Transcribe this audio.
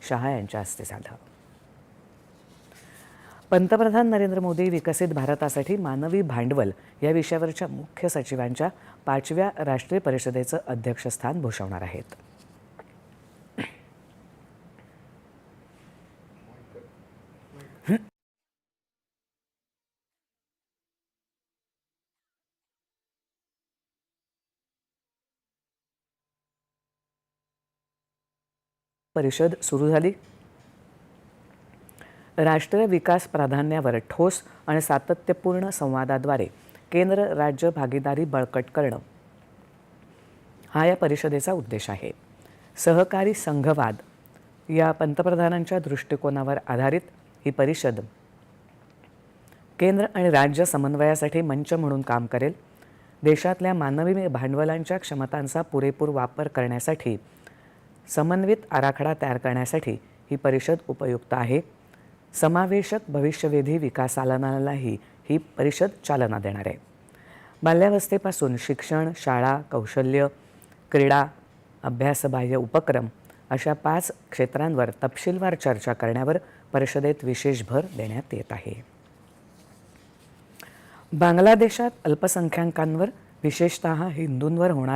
शहा यांच्या हस्ते झालं. पंतप्रधान नरेंद्र मोदी विकसित भारतासाठी मानवी भांडवल या विषयावरच्या मुख्य सचिवांच्या 5व्या राष्ट्रीय परिषदेचं अध्यक्षस्थान भूषवणार आहेत. परिषद सुरू झाली. राष्ट्रीय विकास प्राधान्यावर ठोस आणि सातत्यपूर्ण संवादाद्वारे केंद्र राज्य भागीदारी बळकट करणं हा या परिषदेचा उद्देश आहे. सहकारी संघवाद या पंतप्रधानांच्या दृष्टिकोनावर आधारित ही परिषद केंद्र आणि राज्य समन्वयासाठी मंच म्हणून काम करेल. देशातल्या मानवी भांडवलांच्या क्षमतांचा पुरेपूर वापर करण्यासाठी समन्वित आराखडा तयार करण्यासाठी ही परिषद उपयुक्त आहे. समावेशक भविष्यवेधी विकासालाही ही परिषद चालना देणार आहे. बाल्यावस्थेपासून शिक्षण, शाळा, कौशल्य, क्रीडा, अभ्यासबाह्य उपक्रम अशा 5 क्षेत्रांवर तपशीलवार चर्चा करण्यावर परिषदेत विशेष भर देण्यात येत आहे. बांगलादेशात अल्पसंख्याकांवर विशेषतः हिंदूंवर होणार